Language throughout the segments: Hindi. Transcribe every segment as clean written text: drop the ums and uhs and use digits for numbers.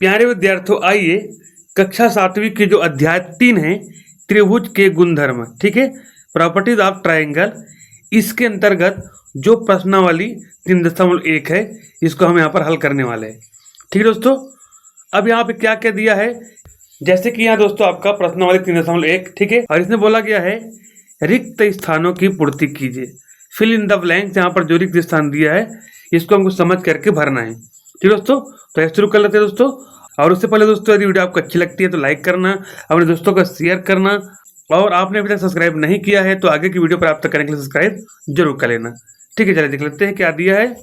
प्यारे विद्यार्थियों, आइए कक्षा 7वीं के जो अध्याय 3 है त्रिभुज के गुणधर्म, ठीक है, प्रॉपर्टीज ऑफ ट्रायंगल, इसके अंतर्गत जो प्रश्नावली 3.1 है इसको हम यहाँ पर हल करने वाले हैं। ठीक है दोस्तों, अब यहाँ पे क्या क्या दिया है, जैसे कि यहाँ दोस्तों आपका प्रश्नावली 3.1, ठीक है, और इसमें बोला गया है रिक्त स्थानों की पूर्ति कीजिए। फिल इन द ब्लैंक्स, यहाँ पर जो रिक्त स्थान दिया है इसको हमको समझ करके भरना है। ठीक है दोस्तों, तो शुरू कर लेते हैं दोस्तों। और उससे पहले दोस्तों, यदि वीडियो आपको अच्छी लगती है तो लाइक करना, अपने दोस्तों को शेयर करना, और आपने अभी तक सब्सक्राइब नहीं किया है तो आगे की वीडियो प्राप्त करने के लिए सब्सक्राइब जरूर कर लेना। ठीक है, चलिए देख लेते हैं क्या दिया है।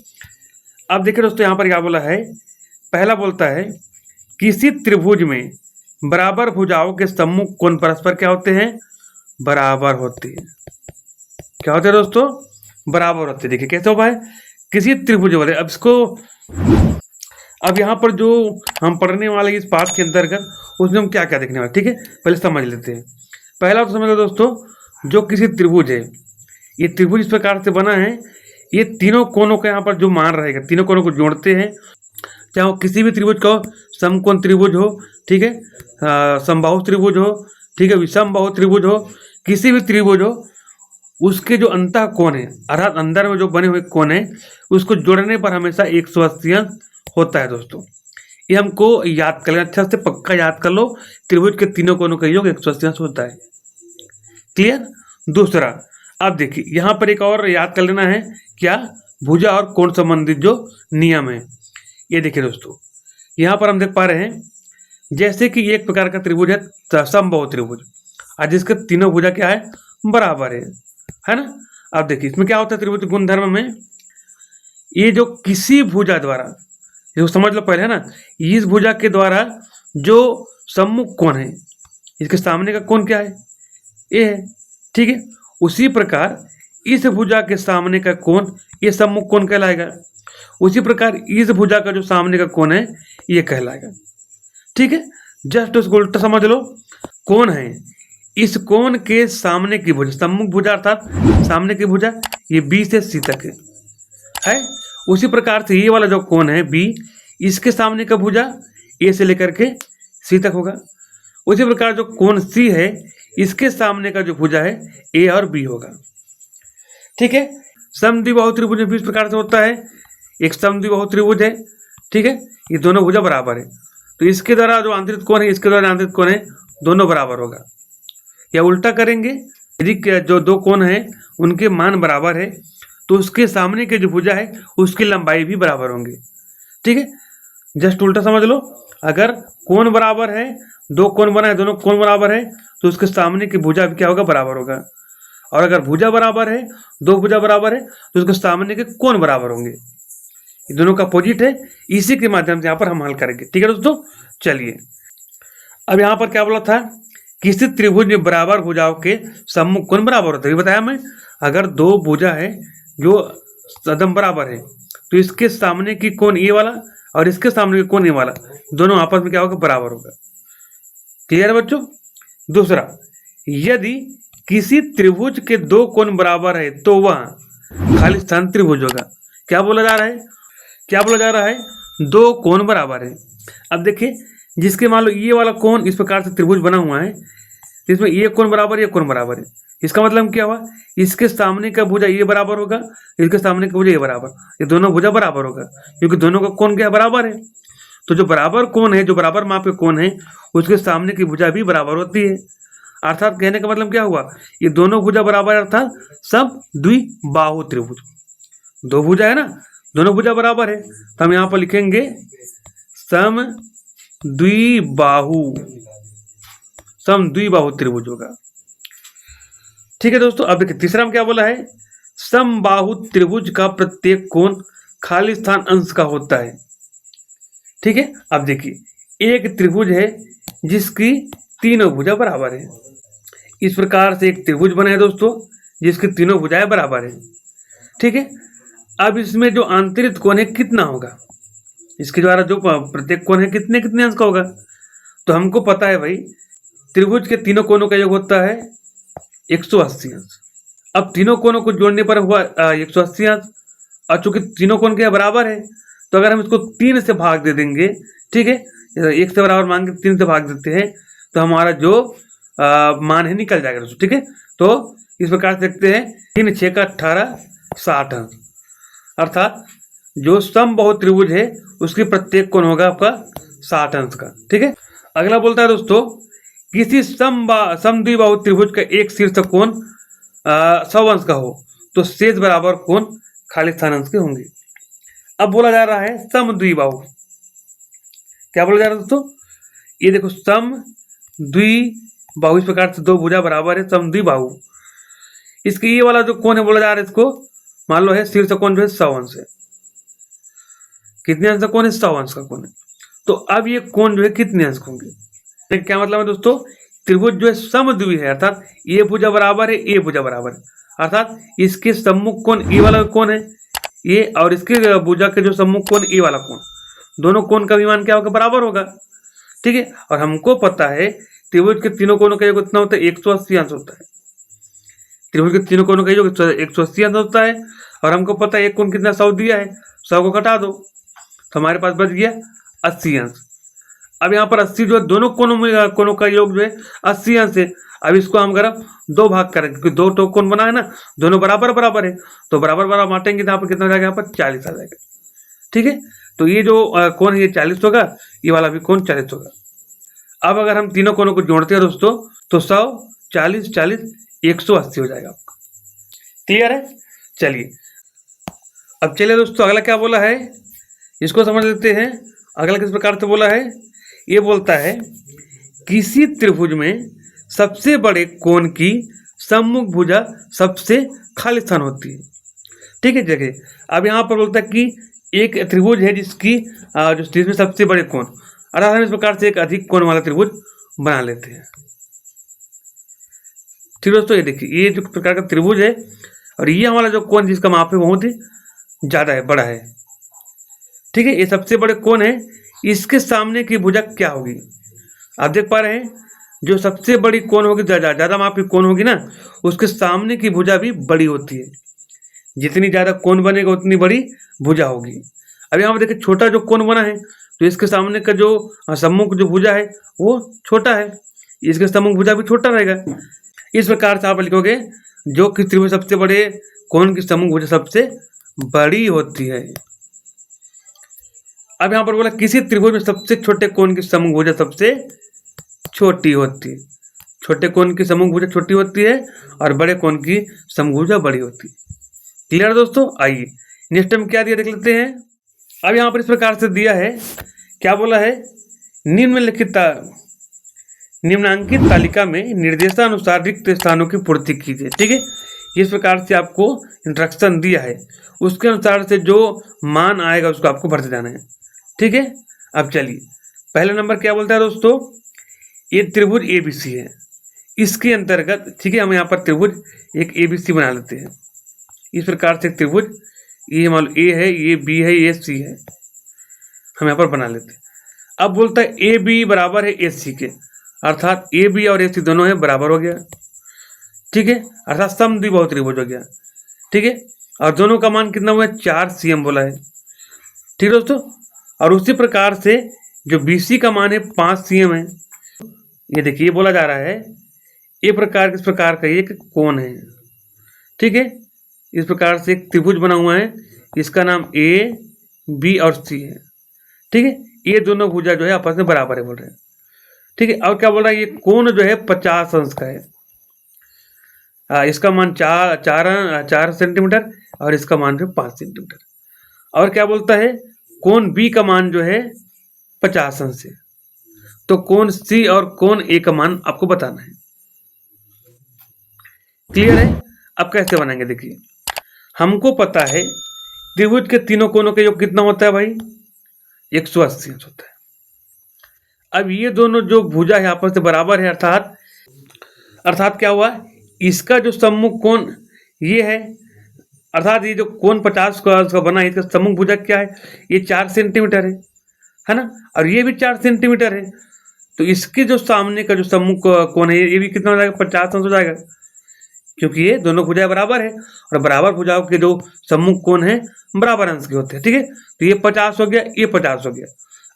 अब देखिए दोस्तों, यहाँ पर क्या बोला है, पहला बोलता है किसी त्रिभुज में बराबर भुजाओं के सम्मुख कोण परस्पर क्या होते हैं, बराबर होते हैं। क्या होते हैं दोस्तों, बराबर होते हैं। देखिए कैसे होगा है, किसी त्रिभुज वाले, अब इसको अब यहाँ पर जो हम पढ़ने वाले इस पाठ के अंतर्गत उसमें हम क्या क्या देखने वाले, ठीक है, पहले समझ लेते हैं। पहला तो समझ लो दोस्तों, जो किसी त्रिभुज है, ये त्रिभुज इस प्रकार से बना है, ये तीनों कोणों का यहाँ पर जो मान रहेगा, तीनों कोणों को जोड़ते हैं, चाहे वो किसी भी त्रिभुज का समकोण त्रिभुज हो, ठीक है, समबाहु त्रिभुज हो, ठीक है, विषमबाहु त्रिभुज हो, किसी भी त्रिभुज हो, उसके जो अंतः कोण है अर्थात अंदर में जो बने हुए कोण है उसको जोड़ने पर हमेशा 180 अंश होता है दोस्तों। ये हमको याद कर लेना, अच्छा से पक्का याद कर लो, त्रिभुज के तीनों कोणों का योग 180 अंश होता है। क्लियर। दूसरा, अब देखिए यहाँ पर एक और याद कर लेना है, क्या, भुजा और कोण संबंधित जो नियम है। ये देखिए दोस्तों, यहाँ पर हम देख पा रहे हैं, जैसे कि एक प्रकार का त्रिभुज है समबाहु त्रिभुज, और जिसके तीनों भुजा क्या है, बराबर है ना। अब देखिए इसमें क्या होता है, त्रिभुज गुणधर्म में ये जो किसी भुजा द्वारा, जो समझ लो पहले है ना, इस भुजा के द्वारा जो सम्मुख कोण है, इसके सामने का कोण क्या है, ये है, ठीक है। उसी प्रकार इस भुजा के सामने का कोण ये सम्मुख कोण कहलाएगा। उसी प्रकार इस भुजा का जो सामने का कोण है ये कहलाएगा। ठीक है, जस्ट उसको उल्टा समझ लो, कोण है, इस कोण के सामने की भुजा, सम्मुख भुजा अर्थात सामने की भुजा, ये बी से सी तक है। उसी प्रकार से ये वाला जो कोण है बी, इसके सामने का भुजा ए से लेकर के सी तक होगा। उसी प्रकार जो कोण सी है, इसके सामने का जो भुजा है ए और बी होगा। ठीक है, समद्विबाहु त्रिभुज भी इस प्रकार से होता है, एक समद्विबाहु त्रिभुज है, ठीक है, ये दोनों भुजा बराबर है, तो इसके द्वारा जो आंतरिक कोण है, इसके द्वारा आंतरिक कोण है, दोनों बराबर होगा। या उल्टा करेंगे, यदि जो दो कोण है उनके मान बराबर है तो उसके सामने के जो भुजा है उसकी लंबाई भी बराबर होंगे। ठीक है, जस्ट उल्टा समझ लो, अगर कोण बराबर है, दो कोण बना है, दोनों कोण बराबर है, तो उसके सामने की भुजा भी क्या होगा, बराबर होगा। और अगर भुजा बराबर है, दो भुजा बराबर है, तो उसके सामने के कोण बराबर होंगे। ये दोनों का अपोजिट है, इसी के माध्यम से यहाँ पर हम हल करेंगे। ठीक है दोस्तों, चलिए अब यहाँ पर क्या बोला था, किसी त्रिभुज में बराबर भुजाओं के सम्मुख कोण बराबर होते हैं। बताया मैं, अगर दो भुजा है जो सदम बराबर है, तो इसके सामने की कोण ये वाला और इसके सामने की कोण ये वाला, दोनों आपस में क्या होगा, बराबर होगा। क्लियर है बच्चों। दूसरा, यदि किसी त्रिभुज के दो कोण बराबर है तो वह खाली स्थान त्रिभुज होगा। क्या बोला जा रहा है, क्या बोला जा रहा है, दो कोण बराबर है। अब देखिए, जिसके मान लो ये वाला कोण इस प्रकार से त्रिभुज बना हुआ है, इसमें ये कोण बराबर, ये कोण बराबर है, इसका मतलब क्या हुआ, इसके सामने का भुजा ये बराबर होगा, इसके सामने का भुजा ये बराबर, ये दोनों भुजा बराबर होगा, क्योंकि दोनों का कोण क्या बराबर है। तो जो बराबर कोण है, जो बराबर माप के कोण है, उसके सामने की भुजा भी बराबर होती है। अर्थात कहने का मतलब क्या हुआ, ये दोनों भुजा बराबर, अर्थात समद्विबाहु त्रिभुज। दो भुजा है ना, दोनों भुजा बराबर है, तो हम यहाँ पर लिखेंगे समद्विबाहु त्रिभुज होगा। ठीक है दोस्तों, अब देखिए तीसरा में क्या बोला है, समबाहु त्रिभुज का प्रत्येक कोण खाली स्थान अंश का होता है। ठीक है, अब देखिए एक त्रिभुज है जिसकी तीनों भुजा बराबर है। इस प्रकार से एक त्रिभुज बना है दोस्तों जिसकी तीनों भुजाएं बराबर है। ठीक है, अब इसमें जो आंतरिक कोण है कितना होगा, इसके द्वारा जो प्रत्येक कोण है कितने कितने अंश का होगा, तो हमको पता है भाई, त्रिभुज के तीनों कोणों का योग होता है 180 अंश। अब तीनों कोणों को जोड़ने पर हुआ 180 अंश, और चूंकि तीनों कोण के बराबर है, तो अगर हम इसको 3 से भाग दे देंगे, ठीक है, 1 से बराबर मान के 3 से भाग देते हैं तो हमारा जो मान है निकल जाएगा दोस्तों। ठीक है, तो इस प्रकार से देखते हैं 3 6 का 18 60 अंश, अर्थात जो समबाहु त्रिभुज है उसकी प्रत्येक कोण होगा आपका 60 अंश का। ठीक है, अगला बोलता है दोस्तों किसी समद्विबाहु त्रिभुज का एक शीर्ष कोण 100 अंश का हो तो शेष बराबर कोण खाली स्थान अंश के होंगे। अब बोला जा रहा है समद्विबाहु, क्या बोला जा रहा है दोस्तों, ये देखो समद्विबाहु, इस प्रकार से दो भुजा बराबर है समद्विबाहु। इसके ये वाला जो कोण है बोला जा रहा है इसको मान लो है शीर्ष कोण जो है 100 अंश है। कितने अंश का कोण है, 100 अंश का कोण है। तो अब ये कोण जो है कितने अंश होंगे, क्या मतलब है दोस्तों, त्रिभुज जो है समद्वि है, अर्थात ये भुजा बराबर है ये भुजा बराबर है, अर्थात इसके सम्मुख कोण ये वाला कोण है ये, और इसके भुजा के जो सम्मुख कोण ये वाला कोण, दोनों कोण का भी मान क्या होगा, बराबर होगा। ठीक है, और हमको पता है त्रिभुज के तीनों कोणों का योग कितना होता है, 180 अंश होता है। त्रिभुज के तीनों कोणों का योग 180 अंश होता है, और हमको पता है एक कोण कितना 100 दिया है, 100 को घटा दो तो हमारे पास बच गया 80 अंश। अब यहाँ पर 80 जो है दोनों कोणों का योग जो है 80 अंश है। अब इसको हम अगर 2 भाग करें, क्योंकि 2 तो कोण बना है ना, दोनों बराबर बराबर है, तो बराबर बराबर बांटेंगे तो यहाँ पर कितना हो जाएगा, यहाँ पर 40 आ जाएगा। ठीक है, तो ये जो कोण है ये 40 होगा, ये वाला भी कोण 40 होगा। अब अगर हम तीनों कोणों को जोड़ते हैं दोस्तों तो 100 40 40 180 हो जाएगा आपका। क्लियर है, चलिए अब चलिए दोस्तों अगला क्या बोला है इसको समझ लेते हैं। अगला किस प्रकार से बोला है, ये बोलता है किसी त्रिभुज में सबसे बड़े कोण की सम्मुख भुजा सबसे खाली स्थान होती है। ठीक है, देखिए अब यहाँ पर बोलता है कि एक त्रिभुज है जिसमें सबसे बड़े कोण, अर्थात हम इस प्रकार से एक अधिक कोण वाला त्रिभुज बना लेते हैं। ठीक दोस्तों, ये देखिए ये जो प्रकार का त्रिभुज है और ये हमारा जो कोण जिसका माप है बहुत ही ज्यादा है, बड़ा है। ठीक है, ये सबसे बड़े कोण है, इसके सामने की भुजा क्या होगी, आप देख पा रहे हैं जो सबसे बड़ी कोण होगी, ज्यादा माप की कोण होगी ना, उसके सामने की भुजा भी बड़ी होती है। जितनी ज्यादा कोण बनेगा उतनी बड़ी भुजा होगी। अब यहाँ पर देखिए छोटा जो कोण बना है तो इसके सामने का जो सम्मुख जो भुजा है वो छोटा है, इसके सम्मुख भुजा भी छोटा रहेगा। इस प्रकार से आप लिखोगे जो कि त्रिभुज सबसे बड़े कोण की सम्मुख भुजा सबसे बड़ी होती है। अब यहाँ पर बोला किसी त्रिभुज में सबसे छोटे कोण की सम्मुख भुजा सबसे छोटी होती है। छोटे कोण की सम्मुख भुजा छोटी होती है और बड़े कोण की सम्मुख भुजा बड़ी होती है। क्लियर दोस्तों, आइए नेक्स्ट टाइम क्या दिया देख लेते हैं। अब यहाँ पर इस प्रकार से दिया है, क्या बोला है, निम्नांकित तालिका में निर्देशानुसार रिक्त स्थानों की पूर्ति कीजिए। ठीक है, इस प्रकार से आपको इंस्ट्रक्शन दिया है, उसके अनुसार से जो मान आएगा उसको आपको भरते जाना है। ठीक है, अब चलिए पहला नंबर क्या बोलता है दोस्तों, ये त्रिभुज ABC है, इसके अंतर्गत ठीक है हम यहाँ पर त्रिभुज एक ABC बना लेते हैं। इस प्रकार से त्रिभुज ये मान लो A है, ये B है, ये C है, हम यहाँ पर बना लेते हैं। अब बोलता है AB बराबर है AC के, अर्थात AB और AC दोनों है बराबर हो गया। ठीक है, अर्थात समद्विबाहु त्रिभुज हो गया। ठीक है, और दोनों का मान कितना हुआ है, 4 cm बोला है। ठीक है दोस्तों, और उसी प्रकार से जो BC का मान है 5 cm है। ये देखिए बोला जा रहा है ये प्रकार किस प्रकार का एक कोण है। ठीक है, इस प्रकार से एक त्रिभुज बना हुआ है, इसका नाम A B और C है। ठीक है, ये दोनों भुजा जो है आपस में बराबर है बोल रहे हैं। ठीक है, और क्या बोल रहा है, ये कोण जो है 50 अंश का है। इसका मान 4 सेंटीमीटर और इसका मान जो 5 सेंटीमीटर। और क्या बोलता है, कोण B का मान जो है 50 अंश है, तो कोण C और कोण A का मान आपको बताना है। क्लियर है, अब कैसे बनाएंगे, देखिए हमको पता है त्रिभुज के तीनों कोणों का योग कितना होता है भाई, 180 अंश होता है। अब ये दोनों जो भुजा है आपस में बराबर है, अर्थात क्या हुआ, इसका जो सम्मुख कोण ये है, अर्थात ये जो कोण 50 का बना है, इसका सम्मुख भुजा क्या है, ये 4 सेंटीमीटर है ना, और ये भी 4 सेंटीमीटर है। तो इसके जो सामने का जो सम्मुख कोण है ये भी कितना हो जाएगा, 50 अंश हो जाएगा, क्योंकि ये दोनों भुजाएं बराबर है और बराबर भुजाओं के जो सम्मुख कोण है बराबर अंश के होते हैं। ठीक है, तो ये 50 हो गया, ये 50 हो गया।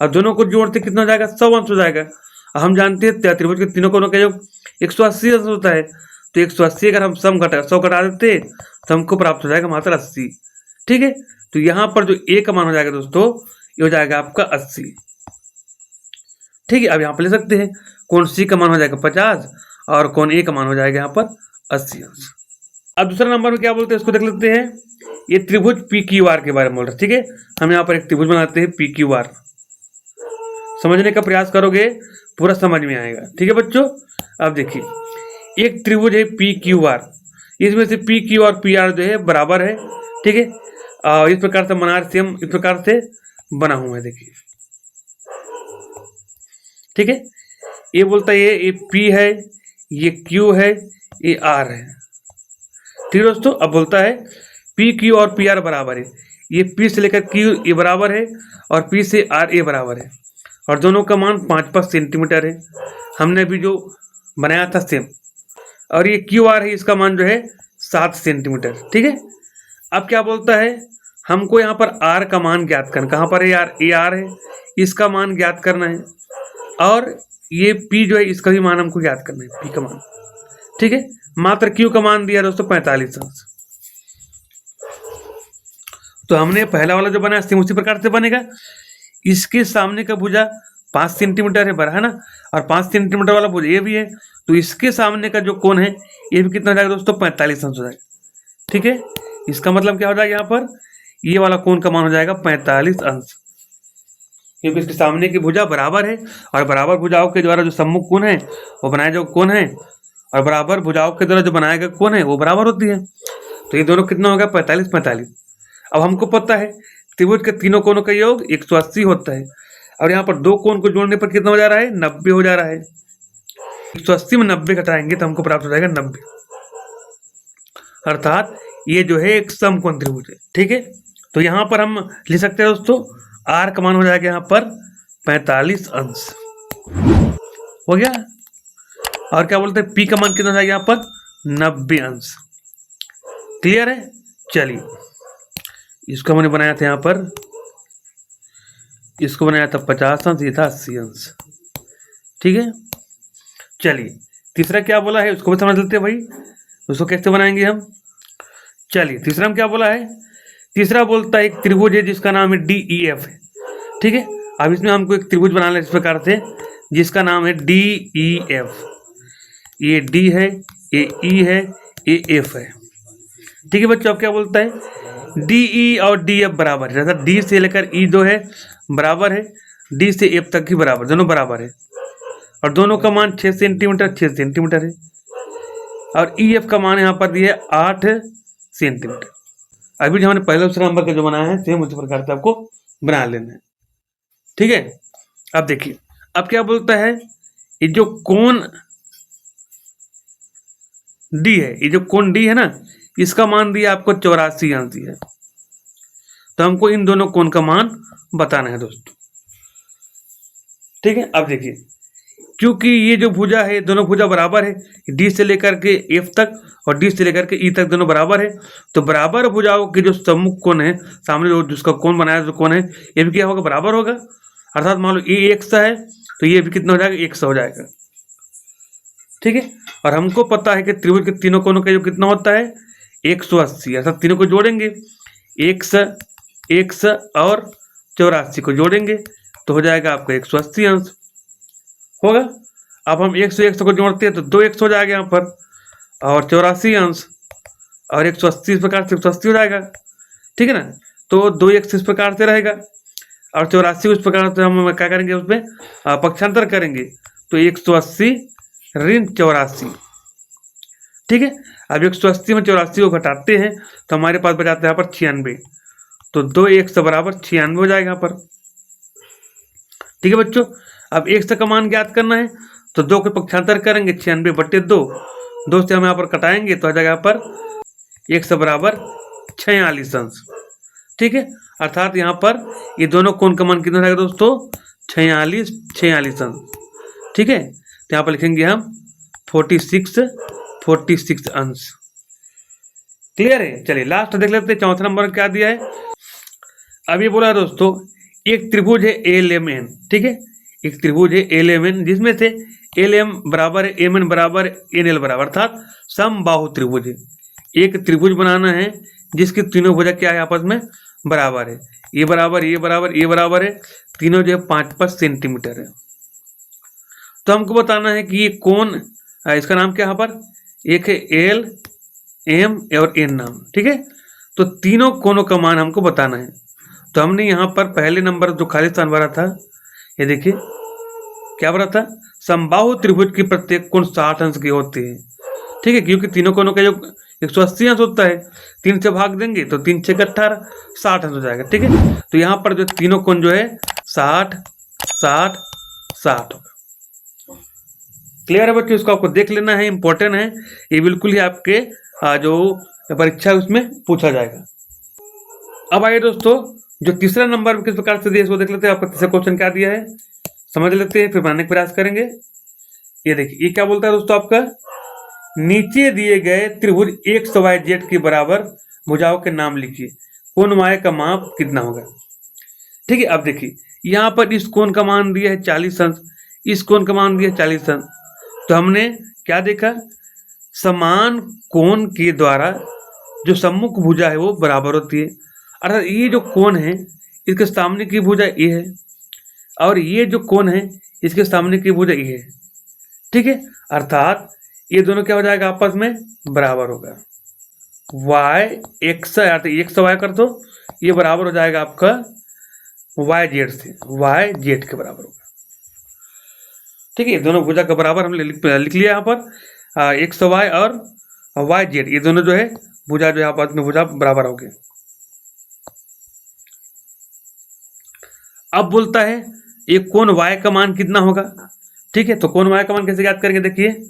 अब दोनों को जोड़ते कितना हो जाएगा, 100 अंश हो जाएगा। हम जानते हैं त्रिभुज के तीनों कोनों का योग 180 अंश होता है, तो 180 अगर हम 100 घटा देते तो हमको प्राप्त हो जाएगा मात्र 80। ठीक है, तो यहाँ पर जो ए का मान हो जाएगा दोस्तों, ये हो जाएगा आपका 80। ठीक है, अब यहाँ पर ले सकते हैं कोण सी का मान हो जाएगा 50 और कोण ए का मान हो जाएगा यहाँ पर 80 अंश। अब दूसरा नंबर में क्या बोलते हैं, इसको देख लेते हैं। ये त्रिभुज पी क्यू आर के बारे में बोल रहे हैं। ठीक है, हम यहाँ पर एक त्रिभुज बनाते हैं पी क्यू आर। समझने का प्रयास करोगे पूरा समझ में आएगा। ठीक है बच्चों, अब देखिए एक त्रिभुज है पी क्यू आर, इसमें से पी क्यू और पी आर जो है बराबर है। ठीक है, इस प्रकार से मनार सेम इस प्रकार से बना हुआ है। देखिए ठीक है, ये बोलता है ये पी है, ये क्यू है, ये आर है। ठीक है दोस्तों, अब बोलता है पी क्यू और पी आर बराबर है। ये पी से लेकर क्यू ये बराबर है और पी से आर ए बराबर है और दोनों का मान 5-5 सेंटीमीटर है। हमने अभी जो बनाया था सेम। और ये क्यू आर है, इसका मान जो है 7 सेंटीमीटर। ठीक है, अब क्या बोलता है, हमको यहाँ पर आर का मान ज्ञात करना। कहाँ पर है यार, ये आर है, इसका मान ज्ञात करना है और ये पी जो है इसका भी मान हमको ज्ञात करना है, पी का मान। ठीक है, मात्र क्यू का मान दिया दोस्तों 45 अंश। तो हमने पहला वाला जो बनाया सेम उसी प्रकार से बनेगा। इसके सामने का भुजा 5 सेंटीमीटर है बड़ा, है ना, और 5 सेंटीमीटर वाला भुजा ये भी है, तो इसके सामने का जो कोण है ये भी कितना हो जाएगा दोस्तों, 45 अंश हो जाएगा। ठीक है, इसका मतलब क्या हो जाएगा, यहाँ पर ये वाला कोण का मान हो जाएगा 45 अंश, क्योंकि इसके सामने की भुजा बराबर है और बराबर भुजाओं के द्वारा जो सम्मुख कोण है वो बनाया जो कोण है और बराबर भुजाओं के द्वारा जो बनाया गया कोण है वो बराबर होती है। तो ये दोनों कितना होगा, 45-45। अब हमको पता है त्रिभुज के तीनों कोणों का योग 180 होता है और यहाँ पर दो कोण को जोड़ने पर कितना हो जा रहा है, 90 हो जा रहा है। 180 में 90 घटाएंगे तो हमको प्राप्त हो जाएगा 90, अर्थात ये जो है एक समकोण त्रिभुज है। ठीक है, तो यहाँ पर हम लिख सकते हैं दोस्तों आर का मान हो जाएगा यहाँ पर 45 अंश हो गया। और क्या बोलते हैं, पी का मान कितना हो जाएगा यहाँ पर 90 अंश। क्लियर है, चलिए इसको हमने बनाया था यहाँ पर, इसको बनाया था 50 अंश, ये था 80 अंश। ठीक है, चलिए तीसरा क्या बोला है उसको भी समझ लेते हैं भाई, उसको कैसे बनाएंगे हम। चलिए तीसरा में क्या बोला है, तीसरा बोलता है एक त्रिभुज है जिसका नाम है DEF है। ठीक है, अब इसमें हमको एक त्रिभुज बनाना है इस प्रकार से जिसका नाम है DEF। ये D है, ये E है, ये F है। ठीक है बच्चों, अब क्या बोलता है DE और DF बराबर है, अर्थात D से लेकर E जो है बराबर है, D से F तक ही बराबर, दोनों बराबर है और दोनों का मान 6 सेंटीमीटर 6 सेंटीमीटर है और EF का मान यहाँ पर दिया है 8 सेंटीमीटर। अभी जो हमने पहले दूसरा नंबर का जो बनाया है सेम उसी प्रकार से आपको बना लेना है। ठीक है, अब देखिए अब क्या बोलता है, ये जो कोण D है, ये जो कोण D है ना, इसका मान दिया आपको 84 अंश है। तो हमको इन दोनों कोण का मान बताना है दोस्तों। ठीक है, अब देखिए क्योंकि ये जो भुजा है दोनों भुजा बराबर है, डी से लेकर के एफ तक और डी से लेकर के ई तक दोनों बराबर है, तो बराबर भुजाओं के जो सम्मुख कोण है, सामने जो जिसका कोण बनाया जो कोण है ये भी क्या होगा, बराबर होगा। अर्थात मान लो ये 100 है तो ये भी कितना हो जाएगा, 100 हो जाएगा। ठीक है, और हमको पता है कि त्रिभुज के तीनों कोणों का जो कितना होता है 180, अर्थात तीनों को जोड़ेंगे 100 100 और 84 को जोड़ेंगे तो हो जाएगा आपका 180 अंश होगा। अब हम 100 को जोड़ते हैं तो 2 100 हो जाएगा यहाँ पर और 84 अंश और 180 इस प्रकार से 180 हो जाएगा। ठीक है ना, तो 2 100 इस प्रकार से रहेगा और 84 इस प्रकार से हम क्या करेंगे, उसमें पक्षांतर करेंगे तो 180 ऋण 84। ठीक है, अब 180 में 84 को घटाते हैं तो हमारे पास बचाता है यहाँ पर 96, तो 2 100 बराबर 96 हो जाएगा यहाँ पर। ठीक है बच्चों, अब 100 का मान ज्ञात करना है तो 2 के पक्षांतर करेंगे 96/2, 2 से हम यहाँ पर कटाएंगे तो आ जाएगा यहाँ पर 100 बराबर 46 अंश। ठीक है, अर्थात यहाँ पर ये दोनों कोण का मान कितना रहेगा दोस्तों, 46 अंश। ठीक है, तो यहाँ पर लिखेंगे हम 46 अंश। क्लियर है, चलिए लास्ट देख लेते हैं चौथा नंबर क्या दिया है। अब ये बोला है दोस्तों एक त्रिभुज है LMN, ठीक है, एक त्रिभुज है LMN जिसमें से LM बराबर है MN बराबर NL बराबर, अर्थात समबाहु त्रिभुज है। एक त्रिभुज बनाना है जिसकी तीनों भुजा क्या है, आपस में बराबर है, ये बराबर ये बराबर ये बराबर है, तीनों जो है 5-5 सेंटीमीटर है। तो हमको बताना है कि ये कोण, इसका नाम क्या है यहाँ पर, एक है L, M और N नाम, ठीक है। तो तीनों कोणों का मान हमको बताना है। तो हमने यहाँ पर पहले नंबर जो खाली स्थान भरा था, ये देखिए क्या भरा था, समबाहु त्रिभुज की प्रत्येक कोण 60 अंश की होती है, ठीक है, क्योंकि तीनों कोणों का जो 180 अंश होता है, 3 से भाग देंगे तो 3 6 18 60 अंश हो जाएगा, ठीक है। तो यहाँ पर जो तीनों कोण जो है 60 60 60 होगा। क्लियर है बच्चों, इसको आपको देख लेना है, इंपॉर्टेंट है ये, बिल्कुल ही आपके जो परीक्षा है उसमें पूछा जाएगा। अब आइए दोस्तों, जो तीसरा नंबर किस प्रकार से दिया इसको देख लेते हैं। आपका तीसरा क्वेश्चन क्या दिया है समझ लेते हैं, फिर बनाने का प्रयास करेंगे। ये देखिए ये क्या बोलता है दोस्तों, आपका नीचे दिए गए त्रिभुज XYZ के बराबर भुजाओं के नाम लिखिए, कोण Y का माप कितना होगा, ठीक है। अब देखिए यहाँ पर इस कोण का मान दिया है 40 अंश, इस कोण का मान दिया है 40 अंश। तो हमने क्या देखा, समान कोण के द्वारा जो सम्मुख भुजा है वो बराबर होती है, अर्थात ये जो कोण है इसके सामने की भुजा ये है और ये जो कोण है इसके सामने की भुजा ये है, ठीक है। अर्थात ये दोनों क्या हो जाएगा, आपस में बराबर होगा। y x x y कर दो, ये बराबर हो जाएगा आपका YZ से, YZ के बराबर होगा, ठीक है। दोनों भुजा का बराबर हमने लिख लिया यहाँ पर, XY और YZ ये दोनों जो है भुजा जो है आपस में भुजा बराबर हो गए। अब बोलता है ये कोण Y का मान कितना होगा, ठीक है। तो कोण Y का मान कैसे ज्ञात करेंगे, देखिए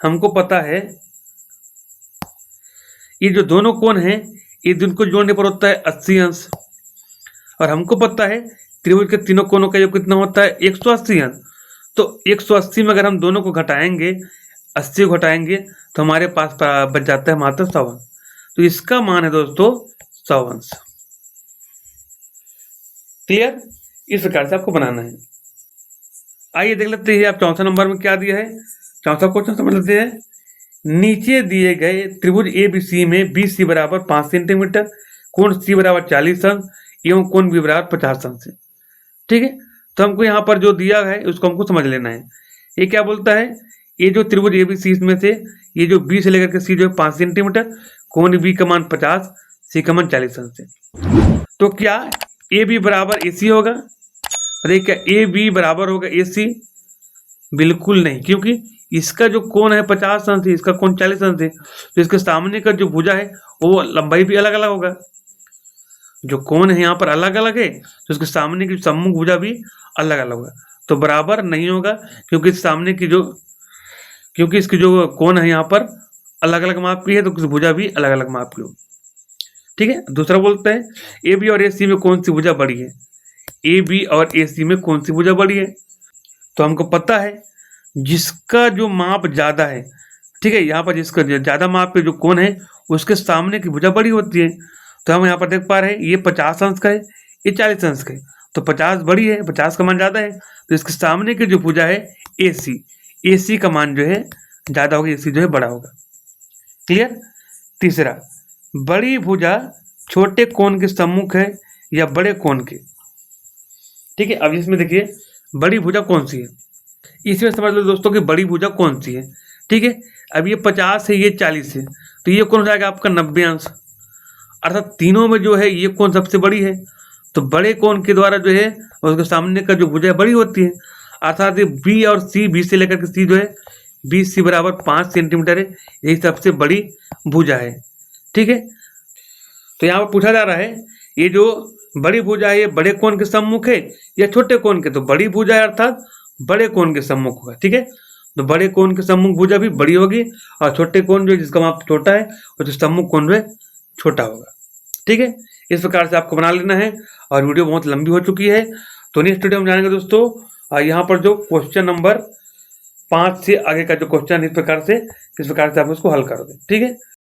हमको पता है ये जो दोनों कोण हैं ये दोनों जोड़ने पर होता है 80 अंश, और हमको पता है त्रिभुज के तीनों कोणों का योग कितना होता है 180 अंश। तो 180 में अगर हम दोनों को घटाएंगे, 80 को घटाएंगे तो हमारे पास बच जाता है मात्र 100 अंश। तो इसका मान है दोस्तों 100 अंश। क्लियर, इस प्रकार से आपको बनाना है। आइए देख लेते हैं आप चौथा नंबर में क्या दिया है, चौथा क्वेश्चन समझ लेते हैं। नीचे दिए गए त्रिभुज ABC में BC बराबर 5 सेंटीमीटर, कोण C बराबर 40 अंश एवं कोण B बराबर 50 अंश है, ठीक है। तो हमको यहाँ पर जो दिया है उसको हमको समझ लेना है। ये क्या बोलता है, ये जो त्रिभुज ABC इसमें से ये जो B से लेकर के C जो है 5 सेंटीमीटर, कोण B का मान 50, C का मान 40 अंश है। तो क्या AB बराबर AC होगा, अरे क्या AB बराबर होगा AC, बिल्कुल नहीं, क्योंकि इसका जो कोण है 50 अंश है, इसका कोण 40 अंश है, तो इसके सामने का जो भुजा है वो लंबाई भी अलग अलग होगा। जो कोण है यहाँ पर अलग अलग है तो इसके सामने की सम्मुख भुजा भी अलग अलग होगा, तो बराबर नहीं होगा, क्योंकि सामने की जो क्योंकि इसकी जो कोण है यहाँ पर अलग अलग माप की है, तो भुजा भी अलग अलग माप की होगी, ठीक है। दूसरा बोलते हैं AB और AC में कौन सी भुजा बड़ी है, AB और AC में कौन सी भुजा बड़ी है। तो हमको पता है जिसका जो माप ज़्यादा है, ठीक है, यहाँ पर जिसका ज़्यादा माप पे जो कोण है उसके सामने की भुजा बड़ी होती है। तो हम यहाँ पर देख पा रहे हैं ये 50 अंश का है, ये 40 अंश का है, तो 50 बड़ी है, 50 का मान ज़्यादा है, तो इसके सामने की जो भुजा है AC का मान जो है ज़्यादा होगा, AC जो है बड़ा होगा। क्लियर। तीसरा, बड़ी भुजा छोटे कोण के सम्मुख है या बड़े कोण के, ठीक है। अब इसमें देखिए बड़ी भुजा कौन सी है, इसमें समझ लो दोस्तों कि बड़ी भुजा कौन सी है, ठीक है। अब ये 50 है, ये 40 है, तो ये कौन हो जाएगा आपका 90 अंश, अर्थात तीनों में जो है ये कौन सबसे बड़ी है, तो बड़े कोण के द्वारा जो है उसके सामने का जो भुजा बड़ी होती है, अर्थात ये B और C, B से लेकर के C जो है BC बराबर 5 सेंटीमीटर है, यही सबसे बड़ी भुजा है, ठीक है। तो यहाँ पर पूछा जा रहा है ये जो बड़ी भुजा है ये बड़े कोण के सम्मुख है या छोटे कोण के, तो बड़ी भुजा है अर्थात बड़े कोण के सम्मुख होगा, ठीक है। तो बड़े कोण के सम्मुख भुजा भी बड़ी होगी और छोटे कोण जो जिसका माप छोटा है और जो सम्मुख कोण जो है छोटा होगा, ठीक है। इस प्रकार से आपको बना लेना है, और वीडियो बहुत लंबी हो चुकी है, तो नेक्स्ट वीडियो हम जानेंगे दोस्तों यहाँ पर जो क्वेश्चन नंबर 5 से आगे का जो क्वेश्चन इस प्रकार से किस प्रकार से आप उसको हल करोगे, ठीक है।